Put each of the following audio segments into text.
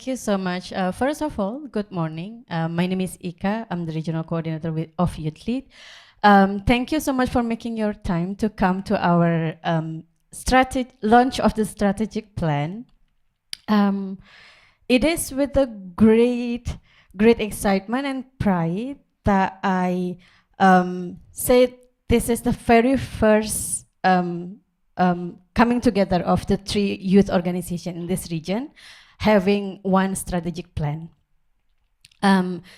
Thank you so much. First of all, good morning. My name is Ika. I'm the regional coordinator of Youth Lead. Thank you so much for making your time to come to our launch of the strategic plan. It is with a great excitement and pride that I say this is the very first coming together of the 3 youth organizations in this region, having one strategic plan.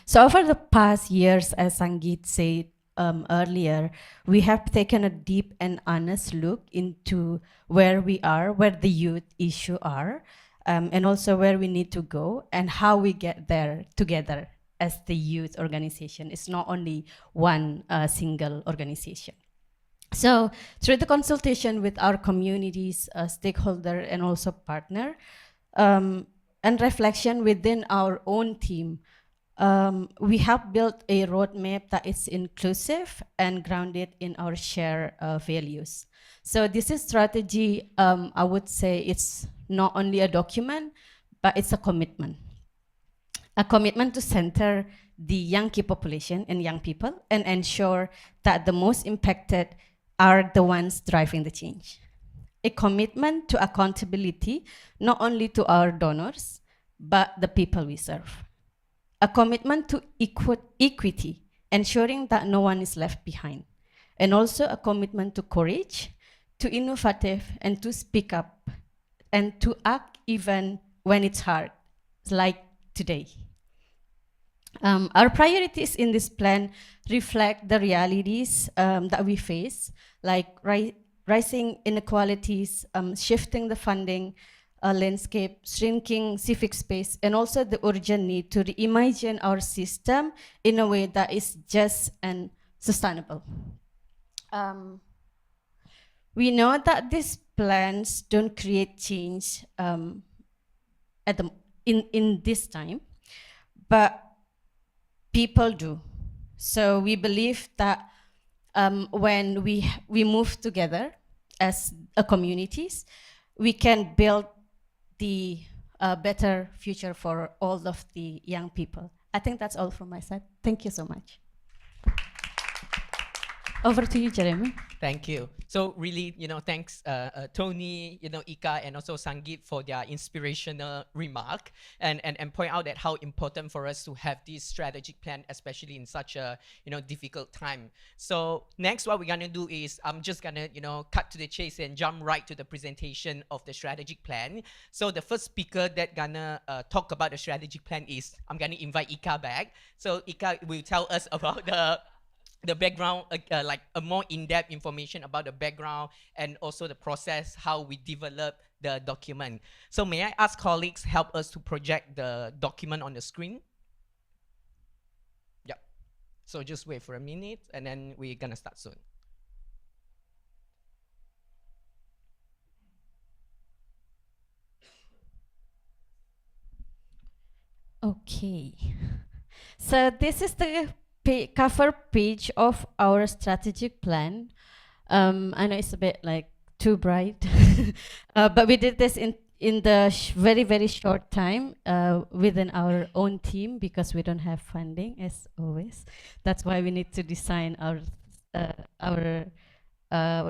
So over the past years, as Sangeet said earlier, we have taken a deep and honest look into where we are, where the youth issue are, and also where we need to go and how we get there together as the youth organization. It's not only one single organization. So through the consultation with our communities, stakeholder, and also partner, and reflection within our own team, we have built a roadmap that is inclusive and grounded in our shared values. So this is strategy, I would say it's not only a document, but it's a commitment. A commitment to center the young key population and young people and ensure that the most impacted are the ones driving the change. A commitment to accountability, not only to our donors, but the people we serve. A commitment to equity, ensuring that no one is left behind. And also a commitment to courage, to innovative, and to speak up, and to act even when it's hard, like today. Our priorities in this plan reflect the realities that we face, like rising inequalities, shifting the funding landscape, shrinking civic space, and also the urgent need to reimagine our system in a way that is just and sustainable. We know that these plans don't create change in this time, but people do. So we believe that when we move together as a communities, we can build the better future for all of the young people. I think that's all from my side. Thank you so much. Over to you, Jeremy. Thank you. So really, thanks Tony, Ika, and also Sangeet for their inspirational remark and point out that how important for us to have this strategic plan, especially in such a difficult time. So next, what we're gonna do is I'm just gonna cut to the chase and jump right to the presentation of the strategic plan. So the first speaker that gonna talk about the strategic plan is I'm gonna invite Ika back. So Ika will tell us about the background, like a more in-depth information about the background and also the process, how we develop the document. So may I ask colleagues help us to project the document on the screen? Yep. So just wait for a minute and then we're gonna start soon. Okay. So this is the cover page of our strategic plan. I know it's a bit like too bright, but we did this in the very short time within our own team because we don't have funding as always. That's why we need to design our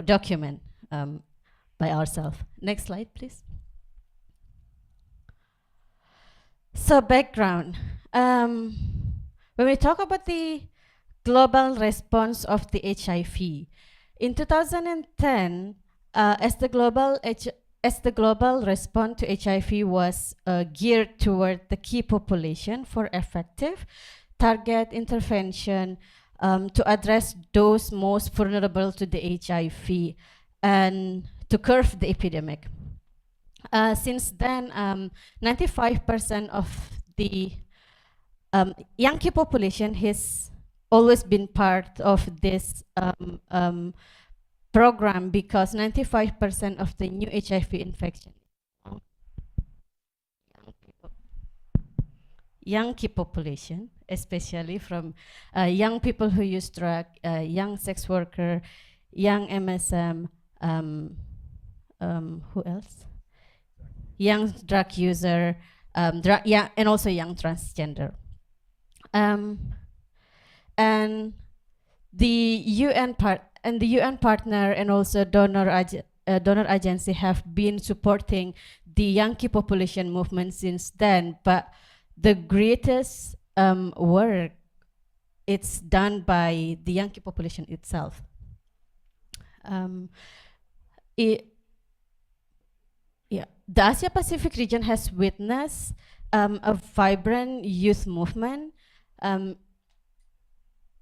document by ourselves. Next slide, please. So background. When we talk about the global response of the HIV, in 2010, as the global response to HIV was geared toward the key population for effective target intervention to address those most vulnerable to the HIV and to curb the epidemic. Since then, 95% of the young key population has always been part of this program because 95% of the new HIV infection young key population, especially from young people who use drug, young sex worker, young MSM, who else? Young drug user, yeah, and also young transgender. And the UN partner and also donor agency have been supporting the Yankee population movement since then. But the greatest work, it's done by the Yankee population itself. It, yeah, the Asia Pacific region has witnessed a vibrant youth movement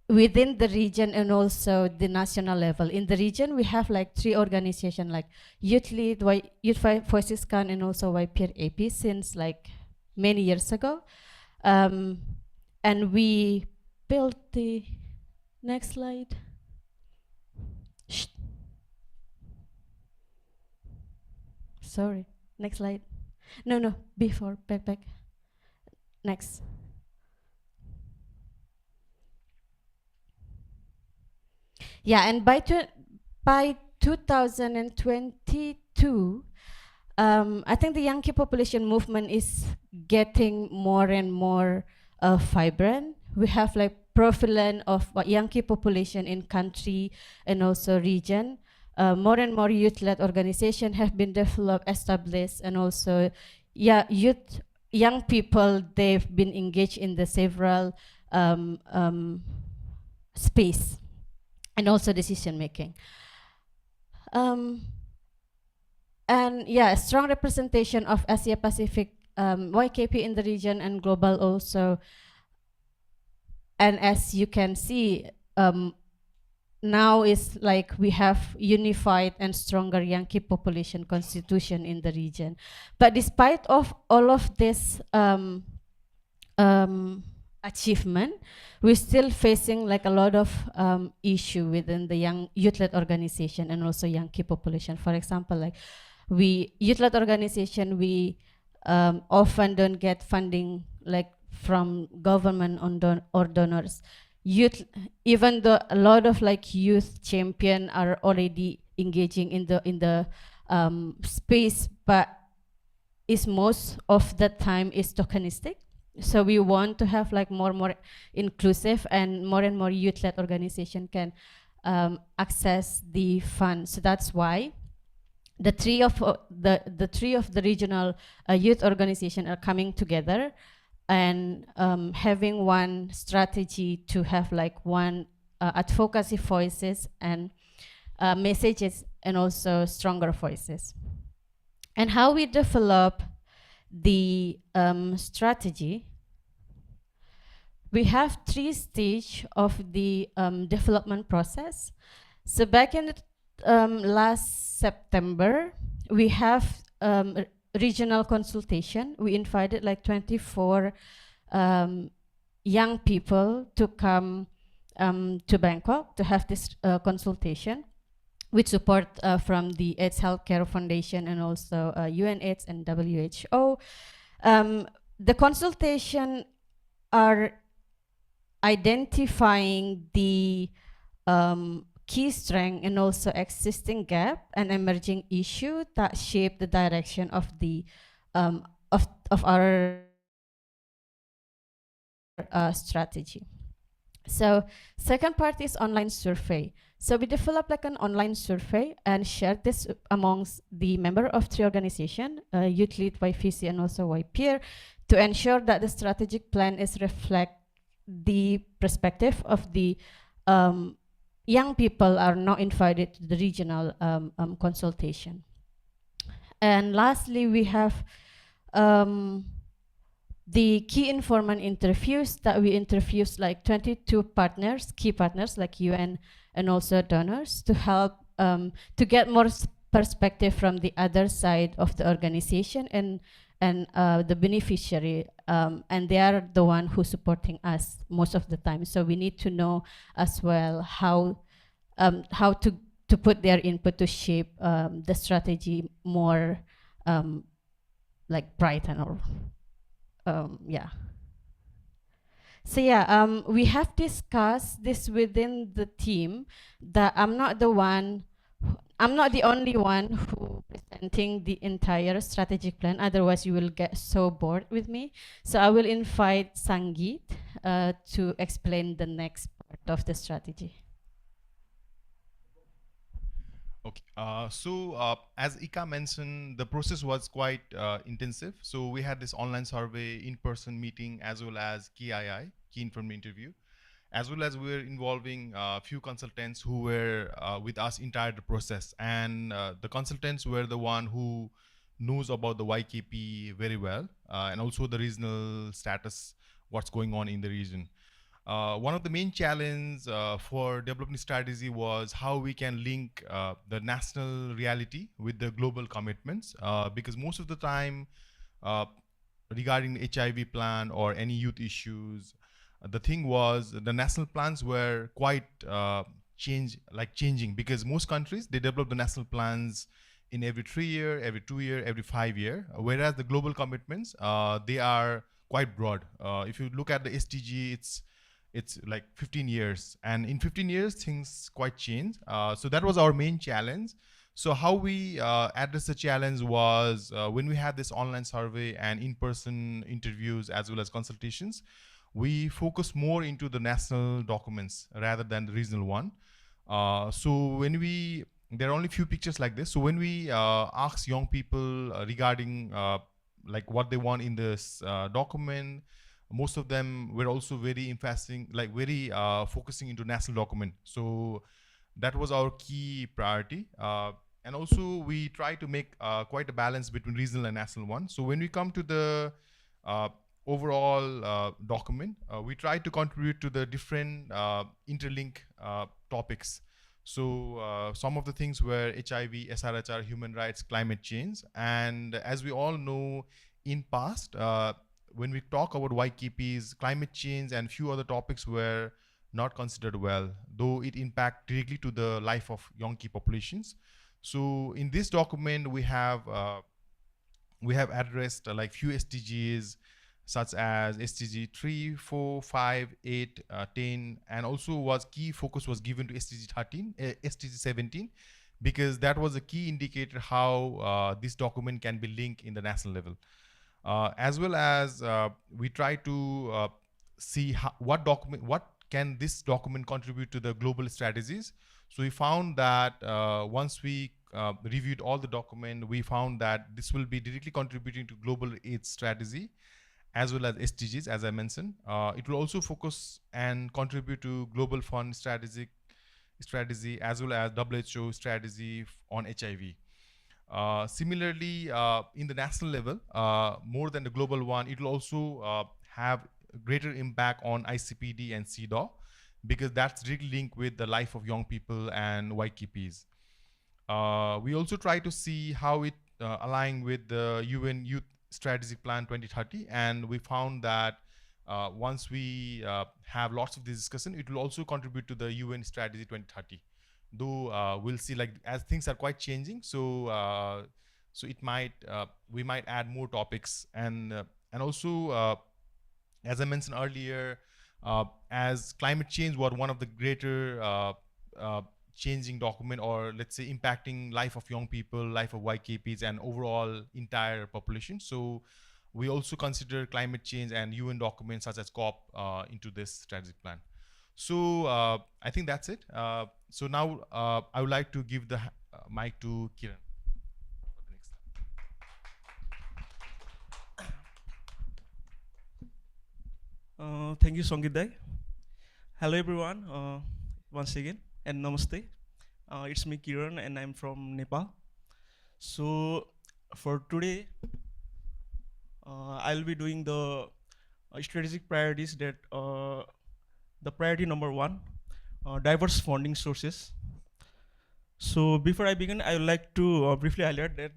within the region and also the national level. In the region, we have like 3 organizations like Youth Lead, Youth Voices Can, and also YKP since like many years ago. And we built the next slide. Shh. Sorry, next slide. No, before, back. Next. Yeah, and by 2022, I think the Yankee population movement is getting more and more vibrant. We have like prevalence of Yankee population in country and also region. More and more youth-led organizations have been developed, established, and also, yeah, young people, they've been engaged in the several space and also decision making. And yeah, a strong representation of Asia Pacific, YKP in the region and global also. And as you can see, now is like we have unified and stronger Yankee population constitution in the region. But despite of all of this achievement, we're still facing like a lot of issue within the young youth-led organization and also Yankee population. For example, like we youth-led organization, we often don't get funding like from government or donors. Youth, even though a lot of like youth champion are already engaging in the space, but is most of the time is tokenistic. So we want to have like more inclusive and more youth-led organization can access the fund. So that's why the three of the regional youth organization are coming together and having one strategy to have like one advocacy voices and messages and also stronger voices. And how we develop the strategy, we have 3 stages of the development process. So back in last September, we have regional consultation. We invited like 24 young people to come to Bangkok to have this consultation with support from the AIDS Healthcare Foundation and also UNAIDS and WHO. The consultation are identifying the key strength and also existing gap and emerging issue that shape the direction of the of our strategy. So second part is online survey. So we developed like an online survey and shared this amongst the member of 3 organizations, Youth Lead, YVC, and also YPeer, to ensure that the strategic plan is reflect the perspective of the young people are not invited to the regional consultation. And lastly, we have the key informant interviews that we interviewed like 22 partners, key partners like UN and also donors to help to get more perspective from the other side of the organization and the beneficiary, and they are the one who's supporting us most of the time. So we need to know as well how to put their input to shape the strategy more like bright and all. Yeah. So yeah, we have discussed this within the team that I'm not the only one who presents presenting the entire strategic plan. Otherwise, you will get so bored with me. So I will invite Sangeet to explain the next part of the strategy. Okay. As Ika mentioned, the process was quite intensive. So we had this online survey, in-person meeting, as well as KII, key information interview, as well as we were involving a few consultants who were with us entire the process. And the consultants were the one who knows about the YKP very well, and also the regional status, what's going on in the region. One of the main challenges for developing strategy was how we can link the national reality with the global commitments, because most of the time uh, regarding the HIV plan or any youth issues, the thing was the national plans were quite changing, because most countries, they develop the national plans in every 3 year, every 2 year, every 5 year, whereas the global commitments, they are quite broad. If you look at the SDG, it's like 15 years, and in 15 years things quite change. So that was our main challenge. So how we addressed the challenge was when we had this online survey and in-person interviews as well as consultations, we focus more into the national documents rather than the regional one. So when we, there are only few pictures like this. So when we ask young people regarding like what they want in this document, most of them were also very emphasizing, like very focusing into national document. So that was our key priority. And also we try to make quite a balance between regional and national one. So when we come to the overall document, we try to contribute to the different interlink topics. So some of the things were HIV, SRHR, human rights, climate change. And as we all know, in past, when we talk about YKPs, climate change and few other topics were not considered well, though it impact directly to the life of Yonki populations. So in this document, we have addressed like few SDGs, such as SDG 3, 4, 5, 8, 10, and also was key focus was given to SDG 13, SDG 17, because that was a key indicator how this document can be linked in the national level. As well as we try to see what can this document contribute to the global strategies. So we found that once we reviewed all the document, we found that this will be directly contributing to global AIDS strategy as well as SDGs, as I mentioned. It will also focus and contribute to global fund strategy as well as WHO strategy on HIV. Similarly, in the national level, more than the global one, it will also have greater impact on ICPD and CEDAW, because that's really linked with the life of young people and YKPs. We also try to see how it align with the UN Youth Strategic Plan 2030, and we found that once we have lots of this discussion, it will also contribute to the UN Strategy 2030. Though we'll see, like as things are quite changing, so so it might we might add more topics, and also as I mentioned earlier, as climate change was one of the greater changing document, or let's say impacting life of young people, life of YKPs, and overall entire population. So we also consider climate change and UN documents such as COP into this strategic plan. So I think that's it. So now I would like to give the mic to Kiran for the next step. Thank you, Songit Dai. Hello, everyone. Once again, and namaste. It's me, Kiran, and I'm from Nepal. So, for today, I'll be doing the strategic priorities that the priority number one, diverse funding sources. So, before I begin, I would like to briefly highlight that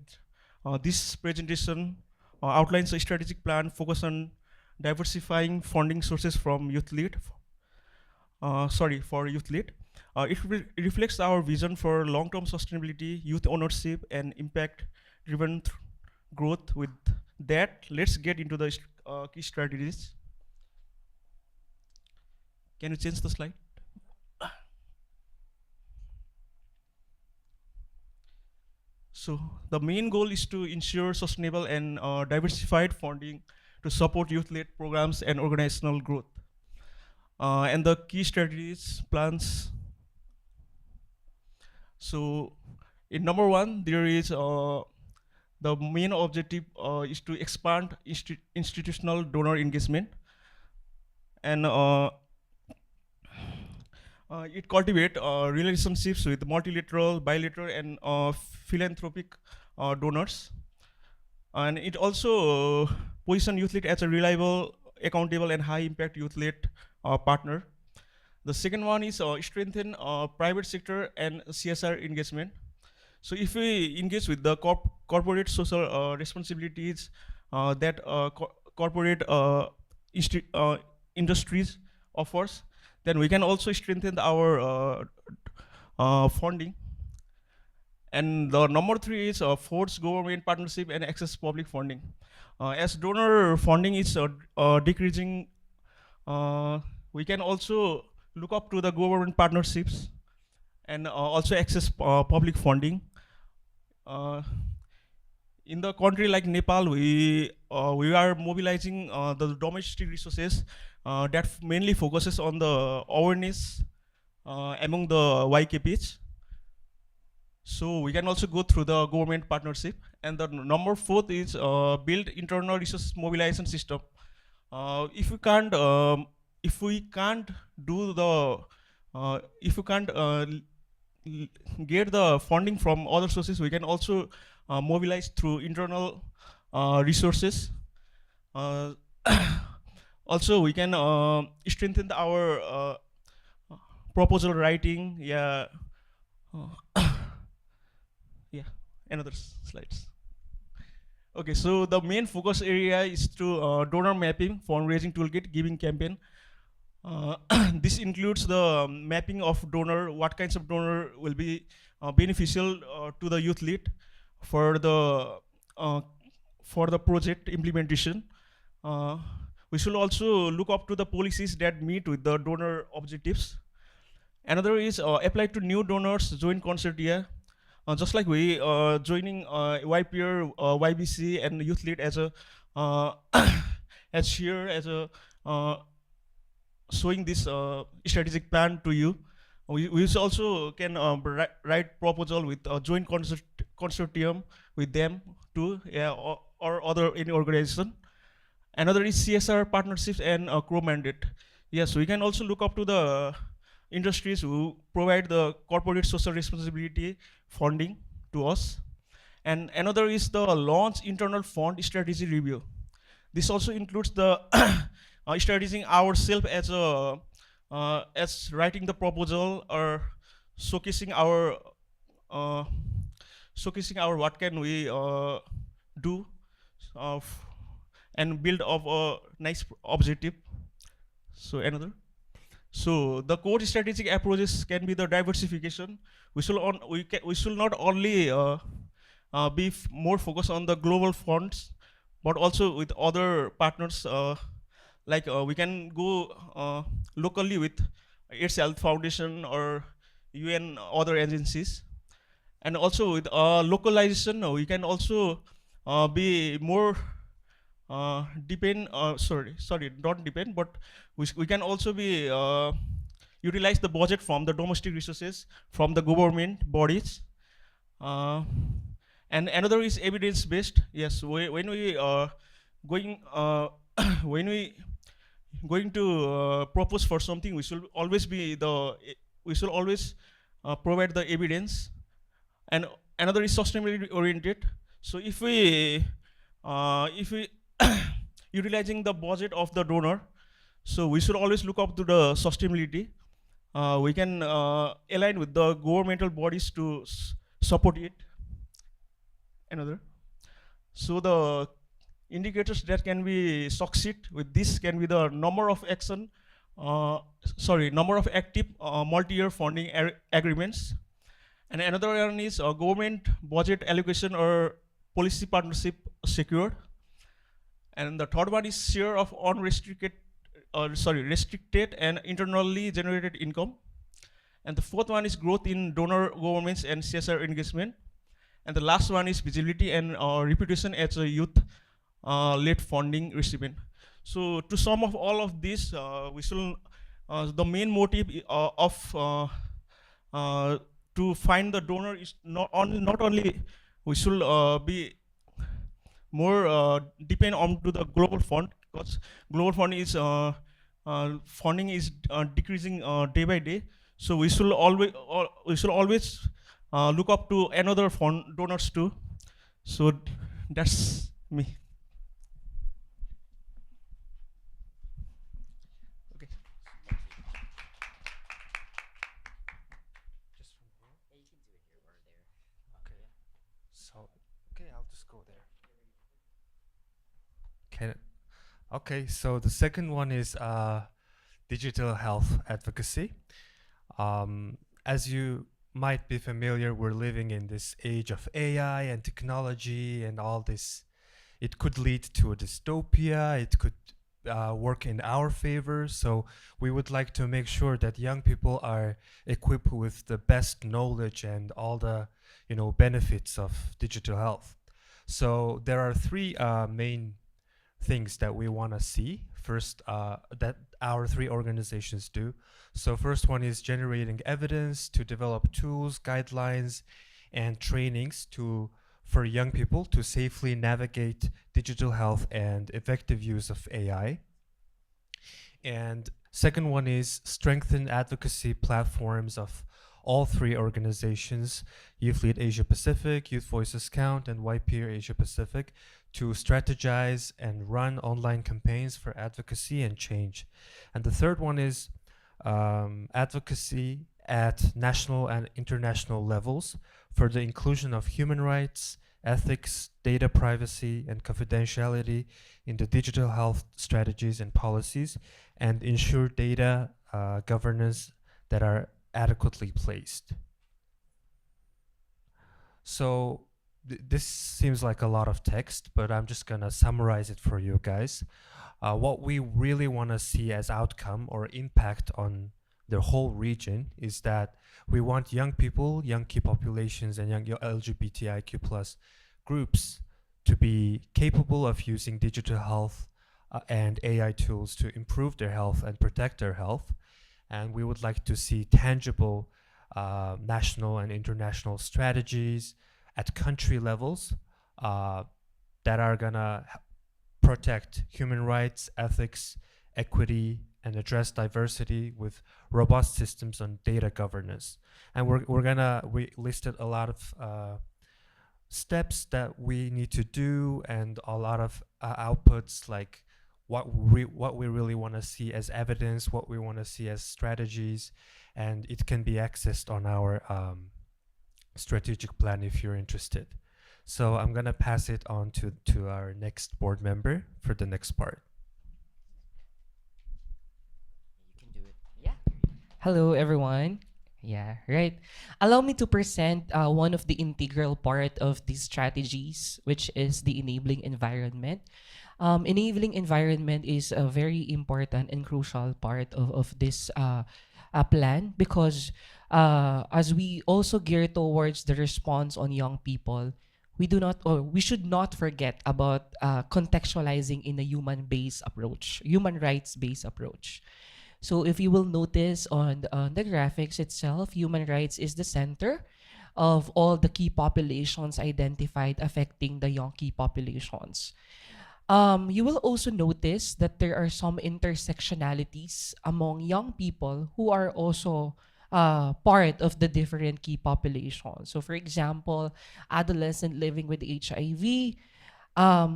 this presentation outlines a strategic plan focused on diversifying funding sources from youth lead. For youth lead. It reflects our vision for long-term sustainability, youth ownership, and impact-driven growth. With that, let's get into the key strategies. Can you change the slide? So the main goal is to ensure sustainable and diversified funding to support youth-led programs and organizational growth. And the key strategies, plans. So in number one, there is the main objective is to expand institutional donor engagement, and it cultivate relationships with multilateral, bilateral, and philanthropic donors. And it also position youth-led as a reliable, accountable, and high-impact youth-led partner. The second one is strengthen private sector and CSR engagement. So if we engage with the corporate social responsibilities that corporate industries offers, then we can also strengthen our funding. And the number three is force government partnership and access public funding. As donor funding is decreasing, we can also look up to the government partnerships and also access public funding. In the country like Nepal, we are mobilizing the domestic resources that mainly focuses on the awareness among the YKPs. So we can also go through the government partnership. And the number fourth is build internal resource mobilization system. If we can't do the if we can't get the funding from other sources, we can also mobilize through internal resources. Also, we can strengthen our proposal writing. Yeah, yeah. Another slides. Okay, so the main focus area is to donor mapping, fundraising toolkit, giving campaign. This includes the mapping of donor, what kinds of donor will be beneficial to the youth lead for the project implementation. We should also look up to the policies that meet with the donor objectives. Another is apply to new donors, join consortia. Just like we joining YPR, YBC, and youth lead as a as here as a showing this strategic plan to you. We also can write proposal with joint consortium with them too, yeah, or other any organization. Another is CSR partnerships and co-mandate. Yes, we can also look up to the industries who provide the corporate social responsibility funding to us. And another is the launch internal fund strategy review. This also includes the strategizing ourselves as writing the proposal or showcasing our what can we do and build up a nice objective. So another. So the core strategic approaches can be the diversification. We should not only be more focused on the global funds, but also with other partners. Like we can go locally with AIDS Health Foundation or UN other agencies, and also with localization, we can also be more depend. Sorry, not depend, but we can also be utilize the budget from the domestic resources from the government bodies. And another is evidence based. Yes, when we going when we going to propose for something, we should always provide the evidence. And another is sustainability oriented. So if we utilizing the budget of the donor, so we should always look up to the sustainability. We can align with the governmental bodies to support it. Another. So the indicators that can be succeed with this can be the number of active multi-year funding agreements. And another one is government budget allocation or policy partnership secured. And the third one is share of restricted and internally generated income. And the fourth one is growth in donor governments and CSR engagement. And the last one is visibility and reputation as a youth-led funding recipient. So to sum up all of this, we should the main motive of to find the donor is not only we should be more depend on to the global fund, because global fund is funding is decreasing day by day. So we should always look up to another fund donors too. So that's me. Okay. Just from here? Yeah, you can do it here or there. Okay. So, okay, I'll just go there. Okay. Okay, so the second one is digital health advocacy. As you might be familiar, we're living in this age of AI and technology and all this. It could lead to a dystopia. It could work in our favor. So we would like to make sure that young people are equipped with the best knowledge and all the benefits of digital health. So there are three main things that we want to see first, that our three organizations do. So first one is generating evidence to develop tools, guidelines, and trainings for young people to safely navigate digital health and effective use of AI. And second one is strengthen advocacy platforms of all three organizations, Youth Lead Asia Pacific, Youth Voices Count, and YPeer Asia Pacific, to strategize and run online campaigns for advocacy and change. And the third one is advocacy at national and international levels for the inclusion of human rights, ethics, data privacy, and confidentiality in the digital health strategies and policies, and ensure data governance that are adequately placed. So this seems like a lot of text, but I'm just gonna summarize it for you guys. What we really want to see as outcome or impact on the whole region is that we want young people, young key populations, and young LGBTIQ plus groups to be capable of using digital health and AI tools to improve their health and protect their health. And we would like to see tangible national and international strategies at country levels that are gonna protect human rights, ethics, equity, and address diversity with robust systems on data governance. And we listed a lot of steps that we need to do and a lot of outputs, like what we really want to see as evidence, what we want to see as strategies, and it can be accessed on our strategic plan if you're interested. So I'm gonna pass it on to our next board member for the next part. You can do it. Yeah. Hello, everyone. Yeah, right. Allow me to present one of the integral part of these strategies, which is the enabling environment. Enabling environment is a very important and crucial part of this plan, because as we also gear towards the response on young people, we should not forget about contextualizing in a human rights-based approach. So if you will notice on the graphics itself, human rights is the center of all the key populations identified affecting the young key populations. You will also notice that there are some intersectionalities among young people who are also part of the different key populations. So for example, adolescent living with HIV,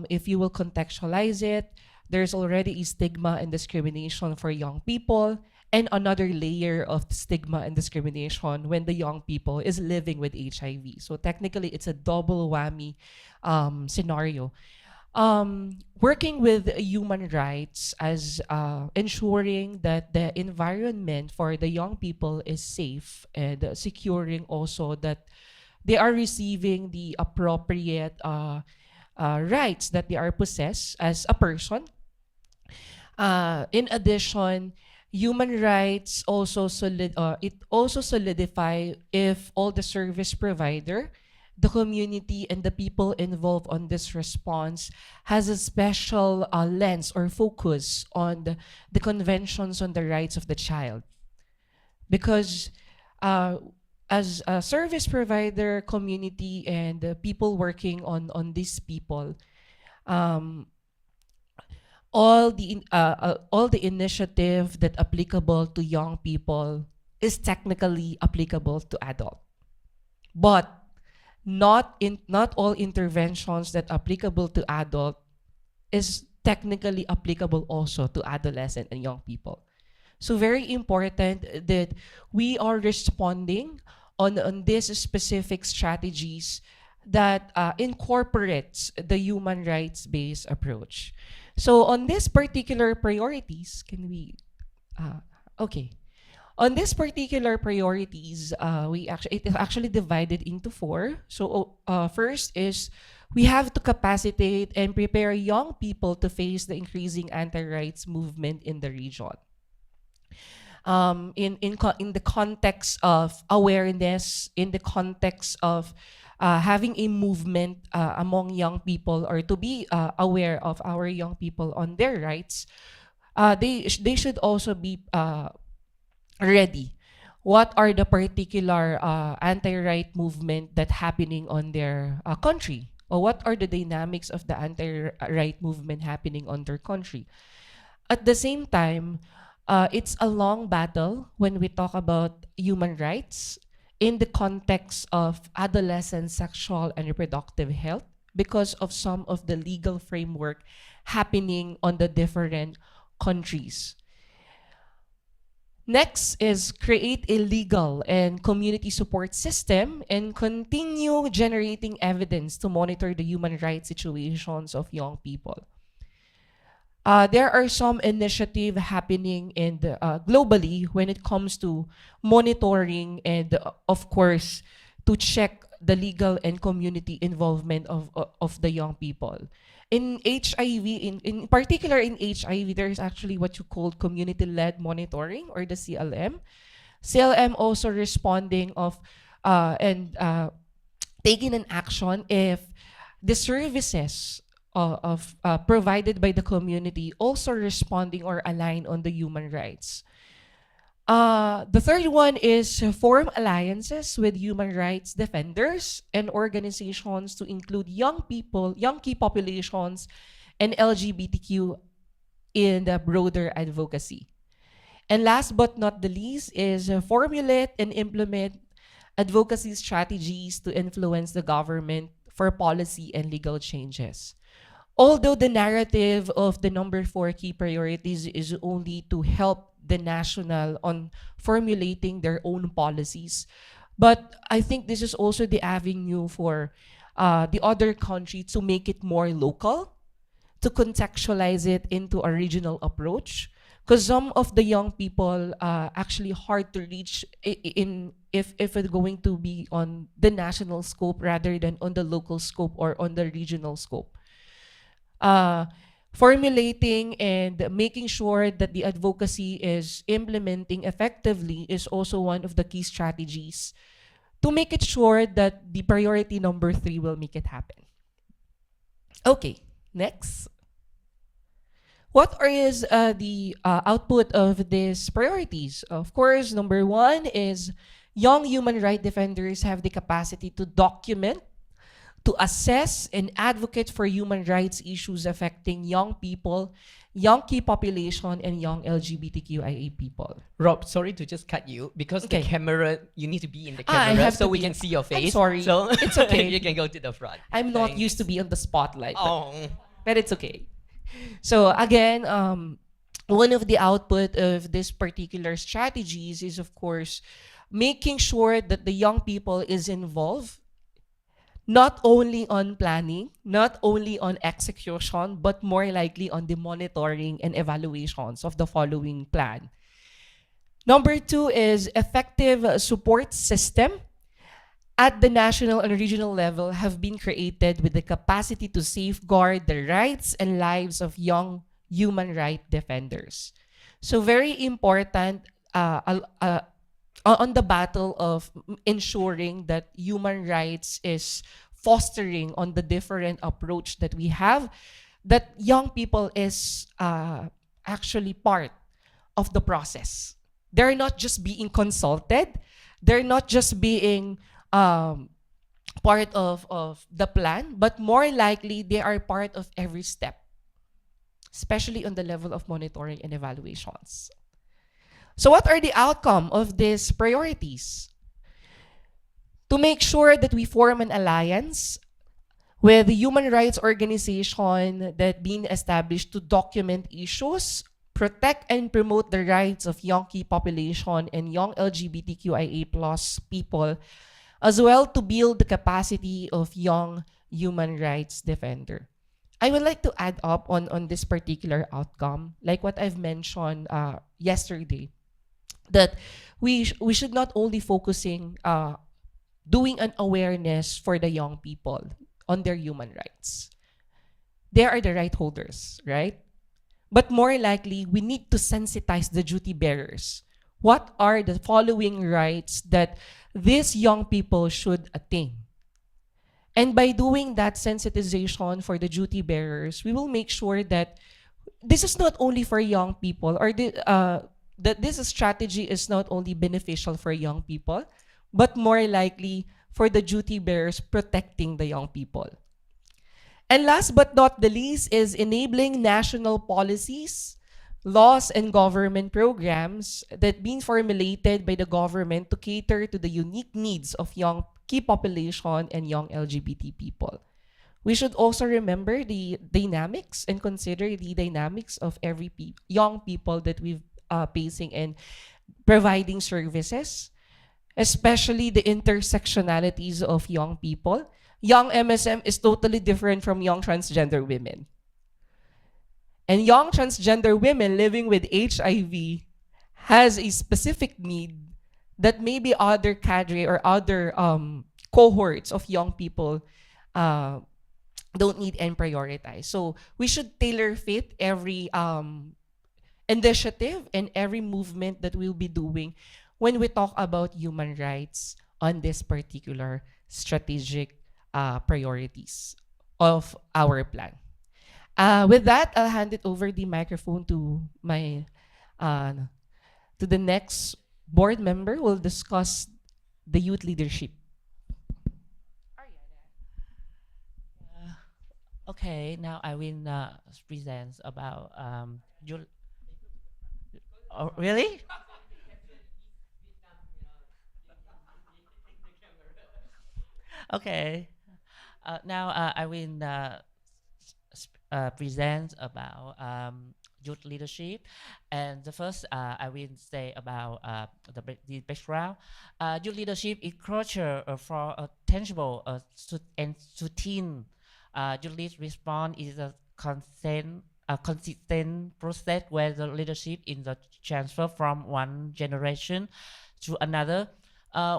if you will contextualize it, there's already a stigma and discrimination for young people, and another layer of stigma and discrimination when the young people is living with HIV. So technically, it's a double whammy scenario. Working with human rights as ensuring that the environment for the young people is safe, and securing also that they are receiving the appropriate rights that they are possessed as a person. In addition, human rights also it also solidify if all the service provider the community and the people involved on this response has a special lens or focus on the conventions on the rights of the child. Because uh, as a service provider, community, and people working on these people, um, all the initiative that applicable to young people is technically applicable to adult, but not all interventions that applicable to adult is technically applicable also to adolescent and young people. So very important that we are responding on these specific strategies that incorporates the human rights-based approach. So on this particular priorities, can we, okay. On these particular priorities, it is actually divided into four. So first is we have to capacitate and prepare young people to face the increasing anti-rights movement in the region. In the context of awareness, in the context of having a movement among young people, or to be aware of our young people on their rights, they should also be ready. What are the particular anti-right movement that happening on their country? Or what are the dynamics of the anti-right movement happening on their country? At the same time, it's a long battle when we talk about human rights in the context of adolescent sexual and reproductive health because of some of the legal framework happening on the different countries. Next is create a legal and community support system and continue generating evidence to monitor the human rights situations of young people. There are some initiative happening in globally when it comes to monitoring and, of course, to check the legal and community involvement of the young people. In HIV, in particular in HIV, there is actually what you call community-led monitoring, or the CLM. CLM also responding of and taking an action if the services provided by the community also responding or align on the human rights. The third one is form alliances with human rights defenders and organizations to include young people, young key populations, and LGBTQ in the broader advocacy. And last but not the least is formulate and implement advocacy strategies to influence the government for policy and legal changes. Although the narrative of the number 4 key priorities is only to help the national on formulating their own policies, but I think this is also the avenue for the other country to make it more local, to contextualize it into a regional approach, because some of the young people actually hard to reach if it's going to be on the national scope rather than on the local scope or on the regional scope. Formulating and making sure that the advocacy is implementing effectively is also one of the key strategies to make it sure that the priority number 3 will make it happen. Okay, next. What is the output of these priorities? Of course, number 1 is young human rights defenders have the capacity to document, to assess and advocate for human rights issues affecting young people, young key population, and young LGBTQIA people. Rob, sorry to just cut you because Okay. the camera, you need to be in the I camera have so to we be- can see your face. I'm sorry. So It's okay. you can go to the front. I'm not Thanks. used to be on the spotlight, Oh. but it's okay. So again, one of the output of this particular strategies is, of course, making sure that the young people is involved not only on planning, not only on execution, but more likely on the monitoring and evaluations of the following plan. Number 2 is effective support system at the national and regional level have been created with the capacity to safeguard the rights and lives of young human rights defenders. So very important, on the battle of ensuring that human rights is fostering on the different approach that we have, that young people is actually part of the process. They're not just being consulted, they're not just being um, part of the plan, but more likely they are part of every step, especially on the level of monitoring and evaluations. So what are the outcome of these priorities? To make sure that we form an alliance with the human rights organization that being established to document issues, protect and promote the rights of young key population and young LGBTQIA plus people, as well to build the capacity of young human rights defender. I would like to add up on this particular outcome, like what I've mentioned yesterday, that we should not only focusing doing an awareness for the young people on their human rights. They are the right holders, right? But more likely, we need to sensitize the duty bearers. What are the following rights that these young people should attain? And by doing that sensitization for the duty bearers, we will make sure that this is not only for young people, or that this strategy is not only beneficial for young people, but more likely for the duty bearers protecting the young people. And last but not the least is enabling national policies, laws, and government programs that being formulated by the government to cater to the unique needs of young key population and young LGBT people. We should also remember the dynamics and consider the dynamics of every young people that we've facing and providing services, especially the intersectionalities of young people. Young MSM is totally different from young transgender women. And young transgender women living with HIV has a specific need that maybe other cadre or other cohorts of young people don't need and prioritize. So we should tailor fit every initiative and every movement that we'll be doing when we talk about human rights on this particular strategic priorities of our plan. With that, I'll hand it over the microphone to my to the next board member who will discuss the youth leadership. Okay, now I will present about you. Oh, really? Okay. Now I will present about youth leadership, and the first I will say about the background. Youth leadership is culture for a tangible and routine. Youth lead response is a consistent process where the leadership is the transfer from one generation to another.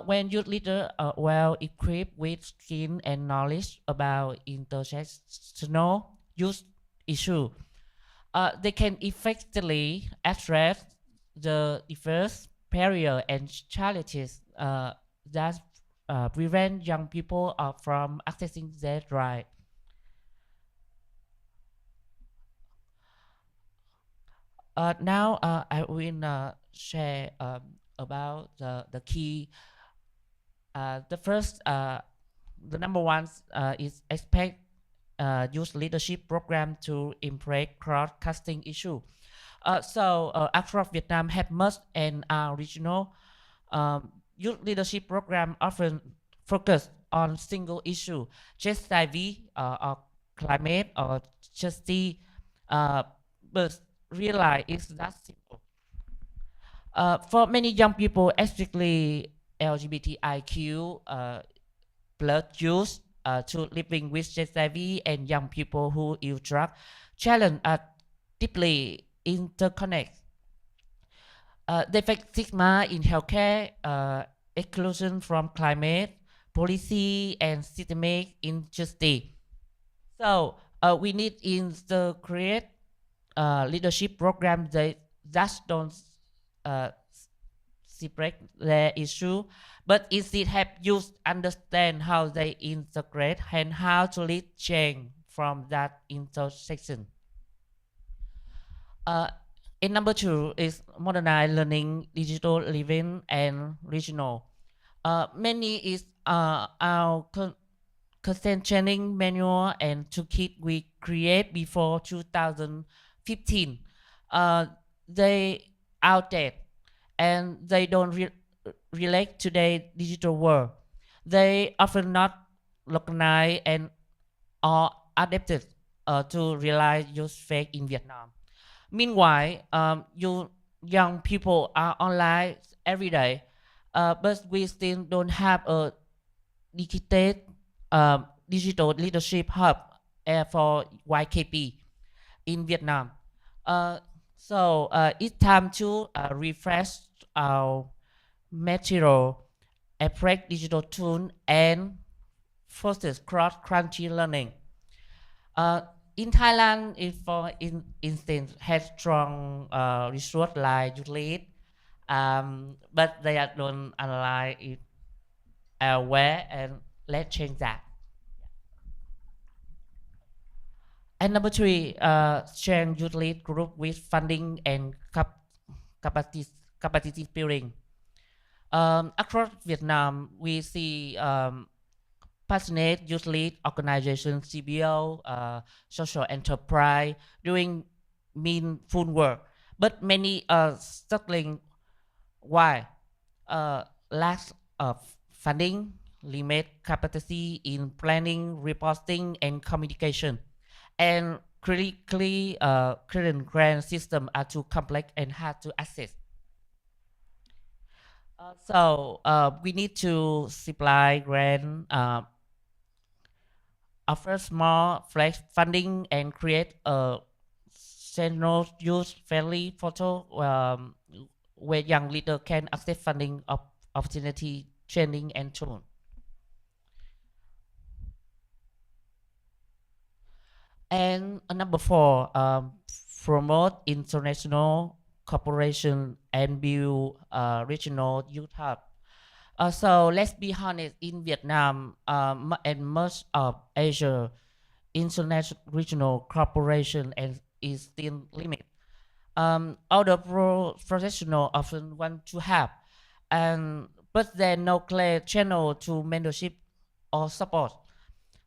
When youth leaders are well equipped with skill and knowledge about intersectional youth issue, they can effectively address the diverse barriers and challenges that prevent young people from accessing their right. Now I will share about the key. The first, the number one is expect youth leadership program to improve cross-casting issue. Across Vietnam have much and regional youth leadership program often focus on single issue, just HIV or climate or justice, but realize it's that simple. For many young people, especially LGBTIQ plus youth to living with HIV and young people who use drugs, challenge are deeply interconnected. They face stigma in healthcare, exclusion from climate, policy, and systemic injustice. So we need to create leadership programs that don't separate their issue, but instead help youth understand how they integrate and how to lead change from that intersection. In number 2 is modernized learning, digital living, and regional. Many is our consent training manual and toolkit we create before 2015. They outdated and they don't relate to the digital world. They often not localized and are adapted to realize use fake in Vietnam. Meanwhile, young people are online every day, but we still don't have a dedicated digital leadership hub for YKP in Vietnam. So it's time to refresh our material, approach digital tool, and foster cross-country learning. In Thailand, if for instance, has strong resource like youth lead, but they don't analyze it where, and let's change that. And number 3, change youth lead group with funding and capacity building. Across Vietnam, we see passionate youth lead organizations, CBO, social enterprise, doing meaningful work. But many are struggling. Why? Lack of funding, limited capacity in planning, reporting, and communication. And current grant system are too complex and hard to access. So we need to supply grant, offer small flex funding, and create a general use-friendly portal where young leaders can access funding opportunity, training, and tools. And number 4, promote international cooperation and build regional youth hub. So let's be honest, in Vietnam and most of Asia, international regional cooperation is still limited. Other professionals often want to have, but there no clear channel to mentorship or support.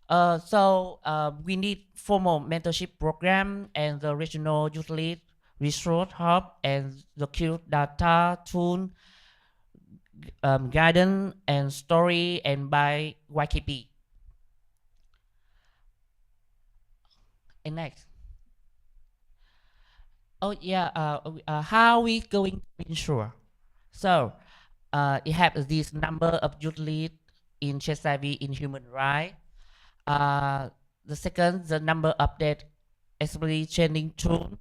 So we need formal mentorship program and the regional youth lead resource hub and the Q data tool, guidance and story, and by YKP. And next. Oh yeah, how we going to ensure? So it has this number of youth lead in HIV in human rights. The second, the number update, especially training tool.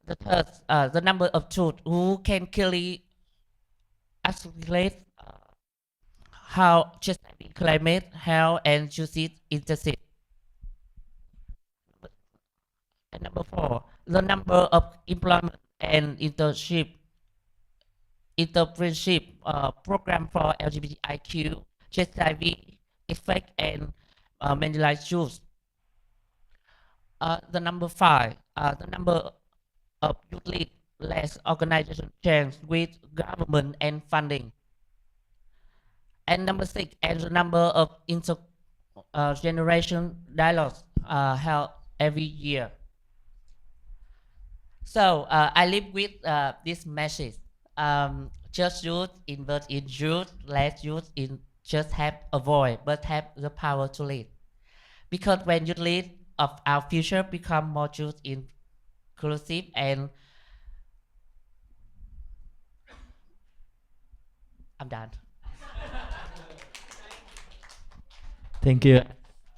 The third, the number of tools who can clearly articulate how HIV, climate, health, and justice intersect. And number 4, the number of employment and internship program for LGBTIQ, HIV, effect, and marginalized youth. The number 5, the number of youth lead less organization change with government and funding. And number 6, and the number of intergeneration dialogues held every year. So I live with this message. Just youth, invest in youth, less youth in just have a voice, but have the power to lead. Because when you lead, of our future become more youth inclusive, and I'm done. Thank you,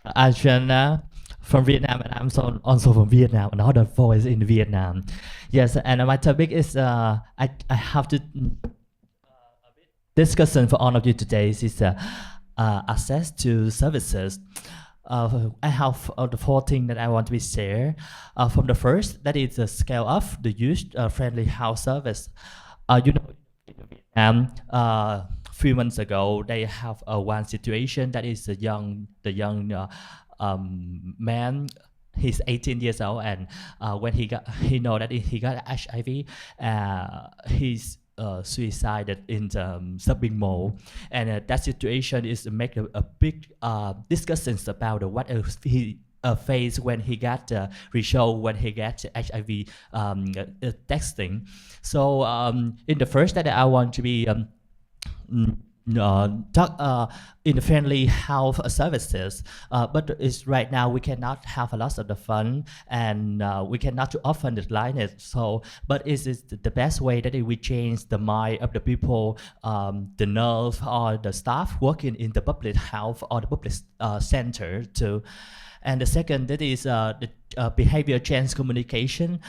Ajana from Vietnam, and I'm also from Vietnam, another voice in Vietnam. Yes, and my topic is I have to discussion for all of you today is access to services. I have the 4 things that I want to be share. From the first, that is the scale of the youth friendly house service. You know, in Vietnam, Few months ago, they have one situation that is the young man. He's 18 years old, and when he know that he got HIV, he's suicided in the shopping mall, and that situation is make a big discussions about what he face when he got result when he got HIV testing. So in the first that I want to be talk in the friendly health services, but it's right now we cannot have a lot of the fun, and we cannot too often decline it. So, but is it the best way that we change the mind of the people, the nurse or the staff working in the public health or the public center too? And the second, that is the behavior change communication.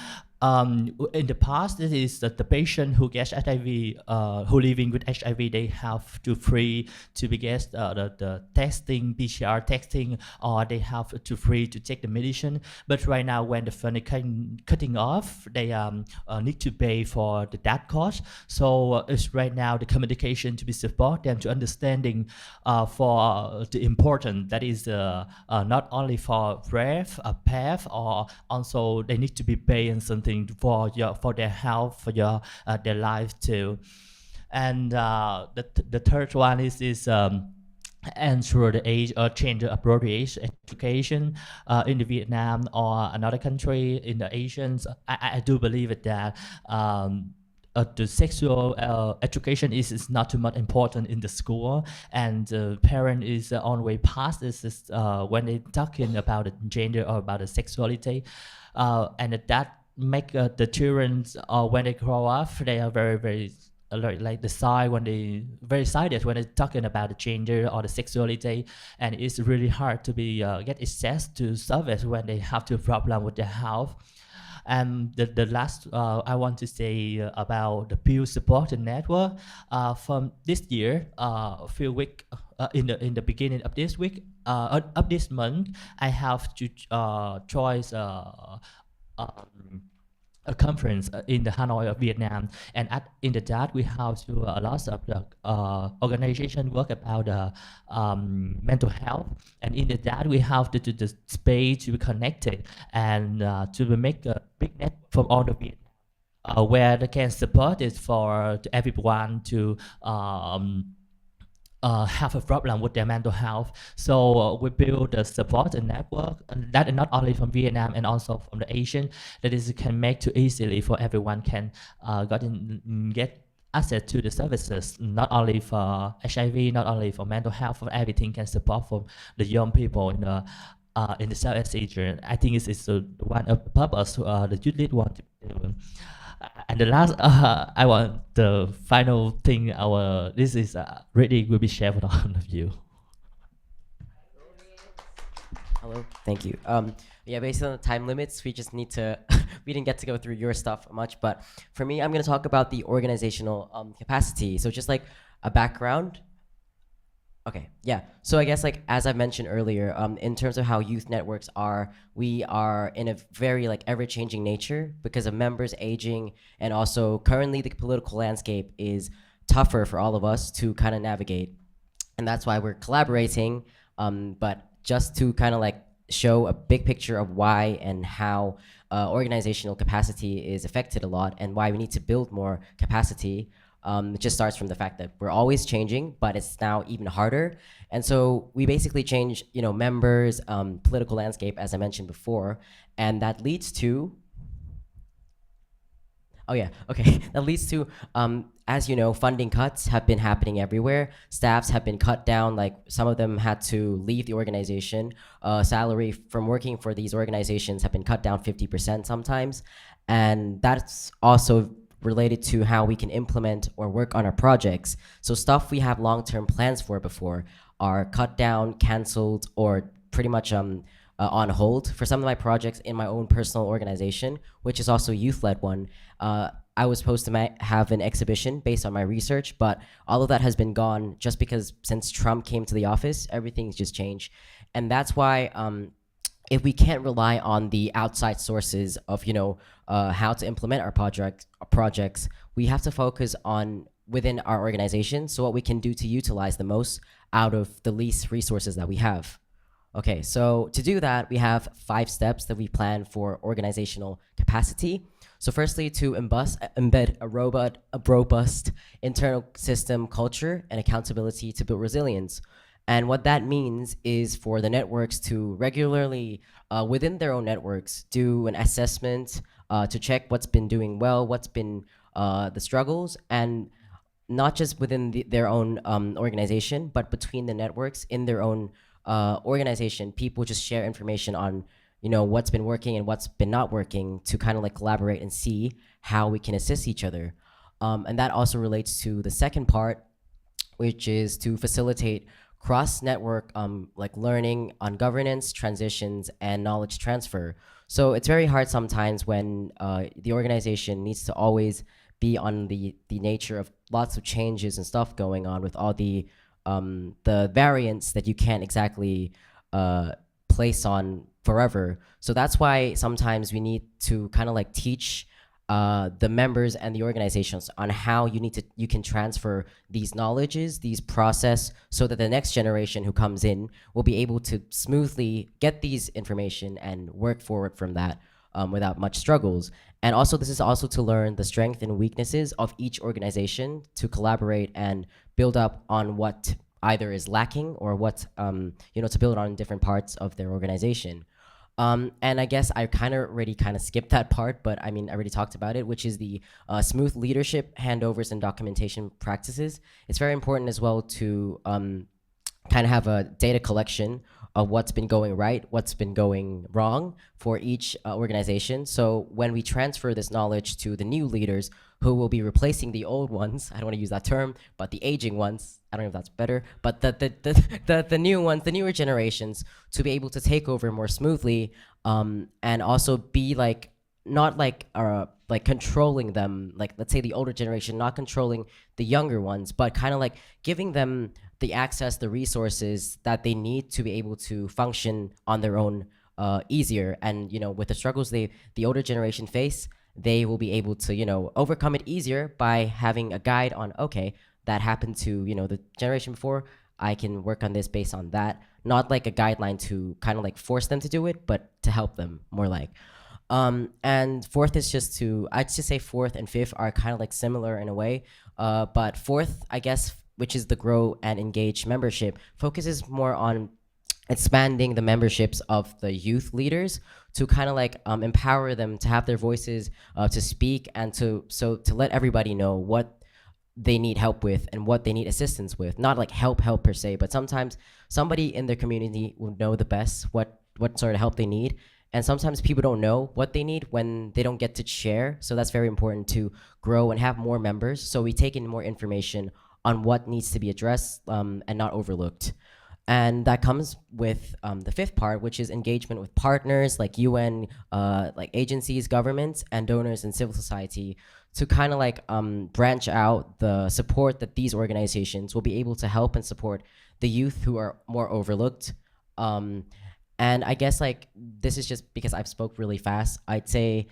In the past, it is that the patient who gets HIV, who living with HIV, they have to free to be get the testing, PCR testing, or they have to free to take the medicine. But right now, when the fund is cutting off, they need to pay for that cost. So it's right now the communication to be support them to understanding for the important that is not only for PrEP, PEP, or also they need to be paying something for their health, for their life too. And the third one is ensure the age or gender appropriate education in the Vietnam or another country in the Asians. I do believe it that the sexual education is not too much important in the school, and the parent is on way past this when they talking about the gender or about the sexuality, and that make the children when they grow up they are very like the side when they very excited when they're talking about the gender or the sexuality, and it's really hard to be get access to service when they have to problem with their health. And the last I want to say about the peer support network. From this year, a few weeks in the beginning of this week of this month, I have to choose a conference in the Hanoi of Vietnam, and in that we have to a lot of the organization work about mental health, and in that we have to do the space to be connected and to make a big net from all the Vietnam, where they can support it for everyone to have a problem with their mental health. So we build a support and network, and that is not only from Vietnam and also from the Asian, that is can make too easily for everyone can get access to the services, not only for HIV, not only for mental health, for everything can support for the young people in the Southeast Asia. I think it's one of the purpose the youth lead want to do. And the last, I want the final thing. This is really will be shared with all of you. Hello, thank you. Yeah, based on the time limits, we just need to. We didn't get to go through your stuff much, but for me, I'm going to talk about the organizational capacity. So just like a background. Okay, yeah. So I guess like as I mentioned earlier, in terms of how youth networks are, we are in a very like ever-changing nature because of members aging, and also currently the political landscape is tougher for all of us to kind of navigate, and that's why we're collaborating. But just to kind of like show a big picture of why and how organizational capacity is affected a lot, and why we need to build more capacity. It just starts from the fact that we're always changing, but it's now even harder. And so we basically change, members, political landscape, as I mentioned before, and that leads to, that leads to, as you know, funding cuts have been happening everywhere. Staffs have been cut down, like some of them had to leave the organization. Salary from working for these organizations have been cut down 50% sometimes. And that's also related to how we can implement or work on our projects. So stuff we have long-term plans for before are cut down, canceled, or pretty much on hold. For some of my projects in my own personal organization, which is also a youth-led one, I was supposed to have an exhibition based on my research, but all of that has been gone just because since Trump came to the office, everything's just changed. And that's why if we can't rely on the outside sources of how to implement our projects, we have to focus on within our organization. So what we can do to utilize the most out of the least resources that we have. Okay, so to do that, we have 5 steps that we plan for organizational capacity. So firstly, to embed a robust internal system culture and accountability to build resilience. And what that means is for the networks to regularly, within their own networks, do an assessment to check what's been doing well, what's been the struggles, and not just within their own organization, but between the networks in their own organization. People just share information on what's been working and what's been not working to kind of like collaborate and see how we can assist each other. And that also relates to the second part, which is to facilitate cross-network like learning on governance, transitions, and knowledge transfer. So it's very hard sometimes when the organization needs to always be on the nature of lots of changes and stuff going on with all the variants that you can't exactly place on forever. So that's why sometimes we need to kind of like teach the members and the organizations on how you can transfer these knowledges, these process, so that the next generation who comes in will be able to smoothly get these information and work forward from that without much struggles. And also, this is also to learn the strength and weaknesses of each organization to collaborate and build up on what either is lacking or what to build on different parts of their organization. And I guess I already skipped that part, but I mean, I already talked about it, which is the smooth leadership, handovers, and documentation practices. It's very important as well to kind of have a data collection of what's been going right, what's been going wrong for each organization. So when we transfer this knowledge to the new leaders who will be replacing the old ones, I don't want to use that term, but the aging ones, I don't know if that's better, but the new ones, the newer generations, to be able to take over more smoothly, and also be like, not like controlling them, like let's say the older generation, not controlling the younger ones, but kind of like giving them the access, the resources that they need to be able to function on their own easier. And with the struggles the older generation face, they will be able to overcome it easier by having a guide on, okay, that happened to the generation before, I can work on this based on that. Not like a guideline to kind of like force them to do it, but to help them more like. And fourth is I'd just say fourth and fifth are kind of like similar in a way. But fourth, I guess, which is the grow and engage membership, focuses more on expanding the memberships of the youth leaders to kind of like empower them to have their voices to speak, and to let everybody know what they need help with and what they need assistance with. Not like help per se, but sometimes somebody in their community will know the best what sort of help they need. And sometimes people don't know what they need when they don't get to share. So that's very important to grow and have more members, so we take in more information on what needs to be addressed and not overlooked. And that comes with the fifth part, which is engagement with partners like UN, like agencies, governments, and donors in civil society, to kind of like branch out the support that these organizations will be able to help and support the youth who are more overlooked. And I guess like this is just because I've spoke really fast. I'd say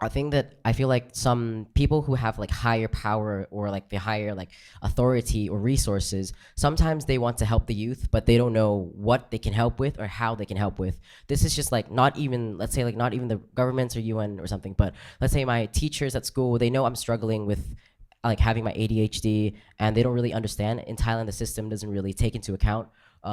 I think that I feel like some people who have like higher power or like the higher like authority or resources, sometimes they want to help the youth, but they don't know what they can help with or how they can help with. This is just like not even, let's say like not even the governments or UN or something, but let's say my teachers at school, they know I'm struggling with like having my ADHD, and they don't really understand. In Thailand, the system doesn't really take into account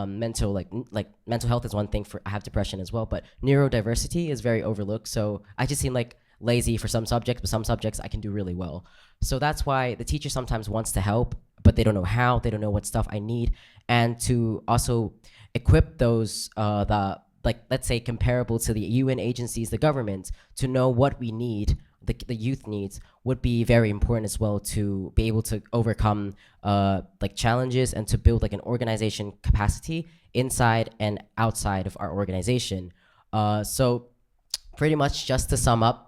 mental health is one thing. I have depression as well, but neurodiversity is very overlooked. So I just seem like lazy for some subjects, but some subjects I can do really well. So that's why the teacher sometimes wants to help, but they don't know how, they don't know what stuff I need. And to also equip those, let's say comparable to the UN agencies, the government, to know what we need, the youth needs, would be very important as well, to be able to overcome like challenges and to build like an organization capacity inside and outside of our organization. So pretty much just to sum up,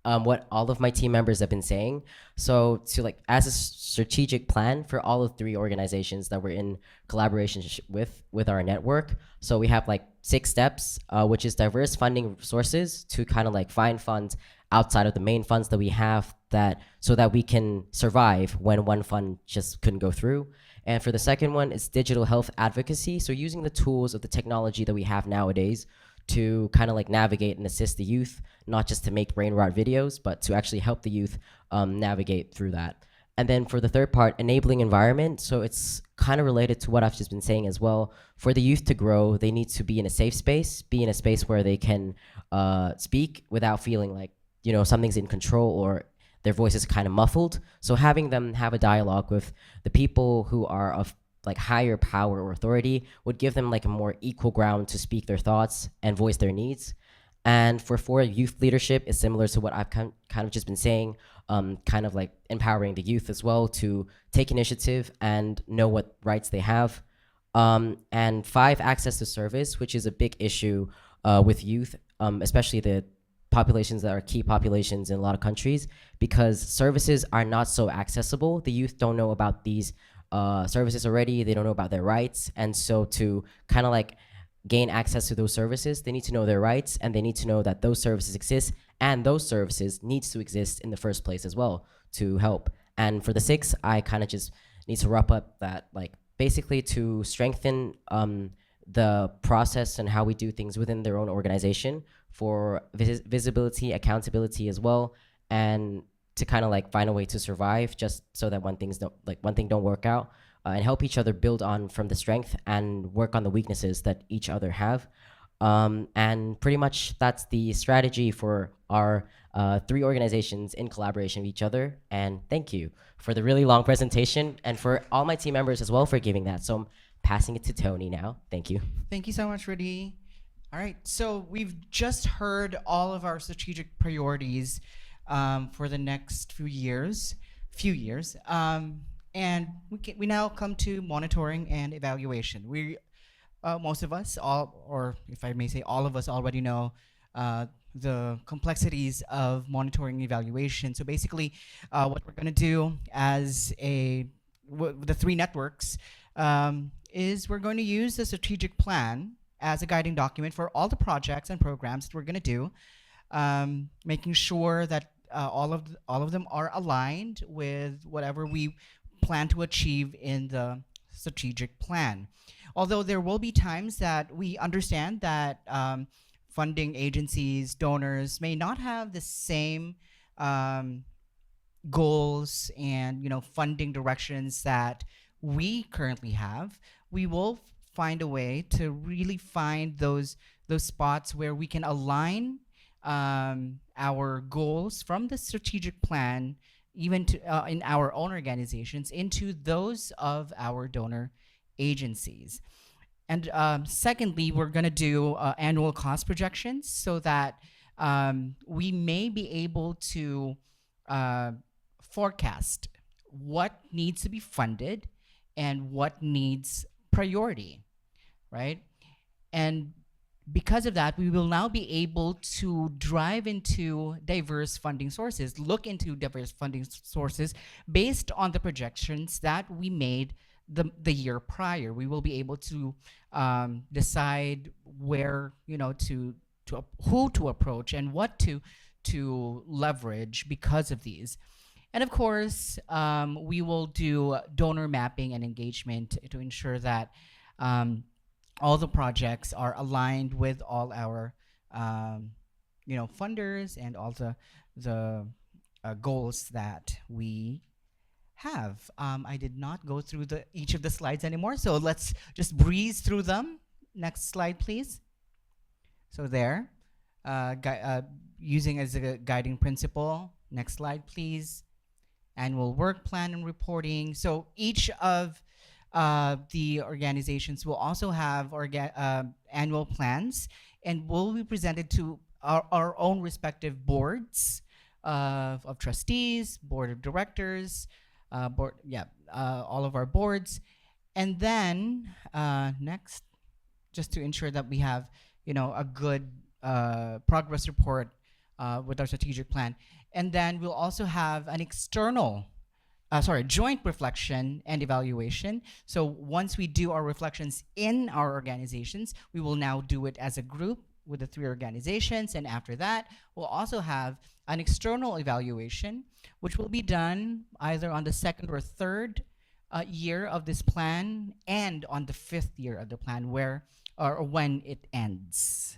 what all of my team members have been saying. So to like, as a strategic plan for all of 3 organizations that we're in collaboration with our network. So we have like 6 steps, which is diverse funding sources to kind of like find funds outside of the main funds that we have, that so that we can survive when one fund just couldn't go through. And for the second one, it's digital health advocacy. So using the tools of the technology that we have nowadays to kind of like navigate and assist the youth, not just to make brain rot videos, but to actually help the youth navigate through that. And then for the third part, enabling environment. So it's kind of related to what I've just been saying as well. For the youth to grow, they need to be in a safe space, be in a space where they can speak without feeling like, you know, something's in control or their voice is kind of muffled. So having them have a dialogue with the people who are of like higher power or authority would give them like a more equal ground to speak their thoughts and voice their needs. And for youth leadership, is similar to what I've kind of just been saying, kind of like empowering the youth as well to take initiative and know what rights they have. And 5, access to service, which is a big issue with youth, especially the populations that are key populations in a lot of countries, because services are not so accessible. The youth don't know about these services already. They don't know about their rights. And so to kind of like gain access to those services, they need to know their rights, and they need to know that those services exist, and those services needs to exist in the first place as well to help. And for the 6, I kind of just need to wrap up that, like, basically to strengthen the process and how we do things within their own organization for visibility, accountability as well, and to kind of like find a way to survive, just so that when things don't, like one thing don't work out, and help each other build on from the strength and work on the weaknesses that each other have. And pretty much that's the strategy for our 3 organizations in collaboration with each other. And thank you for the really long presentation, and for all my team members as well for giving that. So I'm passing it to Tony now. Thank you. Thank you so much, Rudy. All right, so we've just heard all of our strategic priorities for the next few years. And we now come to monitoring and evaluation. Most of us, or if I may say all of us, already know the complexities of monitoring and evaluation. So basically, what we're going to do as the 3 networks is we're going to use the strategic plan as a guiding document for all the projects and programs that we're going to do, making sure that all of them are aligned with whatever we plan to achieve in the strategic plan. Although there will be times that we understand that funding agencies, donors may not have the same goals and funding directions that we currently have, we will find a way to really find those spots where we can align our goals from the strategic plan, even to in our own organizations, into those of our donor agencies. And secondly, we're going to do annual cost projections so that we may be able to forecast what needs to be funded and what needs priority, right? And because of that, we will now be able to drive into diverse funding sources, look into diverse funding sources based on the projections that we made the year prior. We will be able to decide where, who to approach and what to leverage because of these. And of course, we will do donor mapping and engagement to ensure that all the projects are aligned with all our funders and all the goals that we have. I did not go through each of the slides anymore, so let's just breeze through them. Next slide, please. So there, using as a guiding principle. Next slide, please. Annual work plan and reporting. So each of the organizations will also have annual plans and will be presented to our own respective boards of trustees, board of directors, all of our boards. And then next, just to ensure that we have a good progress report with our strategic plan. And then we'll also have an external joint reflection and evaluation. So once we do our reflections in our organizations, we will now do it as a group with the 3 organizations, and after that, we'll also have an external evaluation, which will be done either on the 2nd or 3rd year of this plan and on the 5th year of the plan, where or when it ends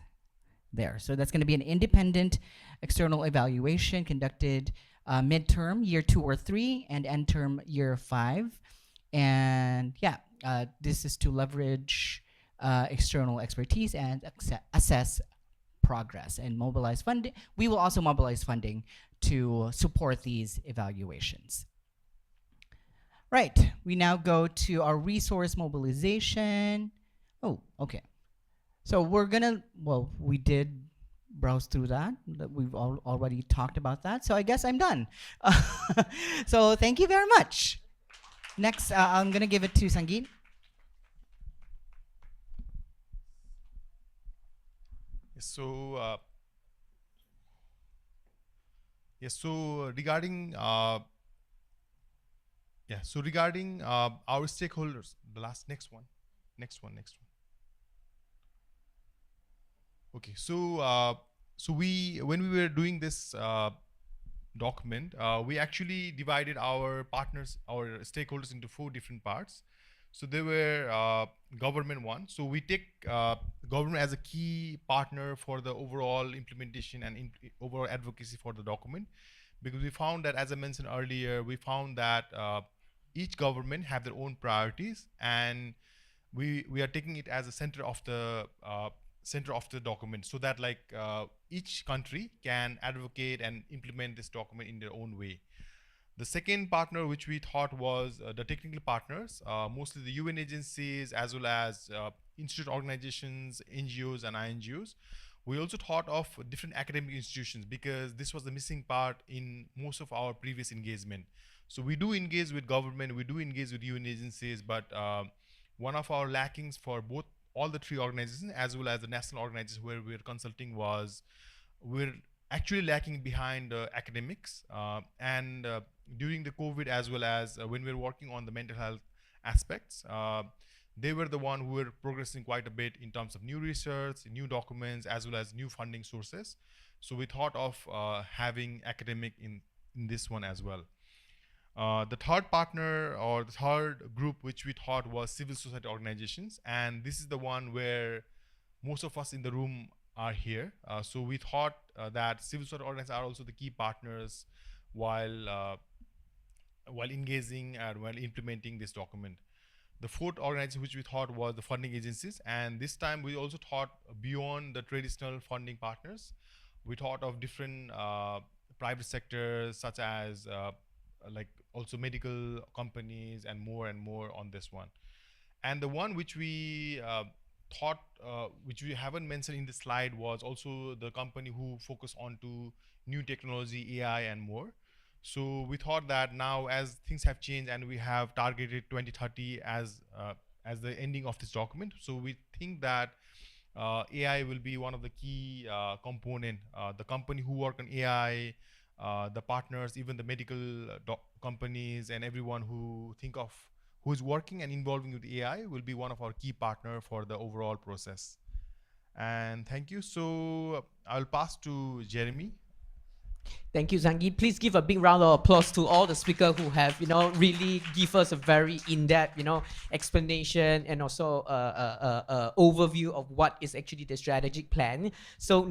there. So that's going to be an independent external evaluation conducted midterm year 2 or 3 and end term year 5. And yeah, this is to leverage external expertise and assess progress and mobilize funding. We will also mobilize funding to support these evaluations. Right, we now go to our resource mobilization. Oh, okay. So we're gonna, well, we did browse through that. We've already talked about that. So I guess I'm done. So thank you very much. Next, I'm gonna give it to Sangeet. So, regarding our stakeholders, the next one. Okay, so when we were doing this document, we actually divided our partners, our stakeholders into 4 different parts. So there were government one. So we take government as a key partner for the overall implementation and overall advocacy for the document, because we found that, as I mentioned earlier, we found that each government have their own priorities, and we are taking it as a center of the document, so that each country can advocate and implement this document in their own way. The second partner, which we thought was the technical partners, mostly the UN agencies as well as institute organizations, NGOs and INGOs. We also thought of different academic institutions, because this was the missing part in most of our previous engagement. So we do engage with government, we do engage with UN agencies, but one of our lackings for both all the 3 organizations as well as the national organizations where we're consulting was we're actually lacking behind academics, and during the COVID, as well as when we're working on the mental health aspects, they were the one who were progressing quite a bit in terms of new research, new documents, as well as new funding sources. So we thought of having academic in this one as well. The third partner, or the third group, which we thought was civil society organizations, and this is the one where most of us in the room are here. So we thought that civil society organizations are also the key partners while engaging and while implementing this document. The fourth organization, which we thought was the funding agencies, and this time we also thought beyond the traditional funding partners. We thought of different private sectors, such as also medical companies, and more on this one. And the one which we thought, which we haven't mentioned in the slide, was also the company who focus on to new technology, AI and more. So we thought that now, as things have changed and we have targeted 2030 as the ending of this document, so we think that AI will be one of the key component. The company who work on AI, the partners, even the medical companies, and everyone who is working and involving with AI will be one of our key partner for the overall process. And thank you. So I'll pass to Jeremy. Thank you, Zangi. Please give a big round of applause to all the speakers who have, really give us a very in-depth, explanation and also overview of what is actually the strategic plan. So now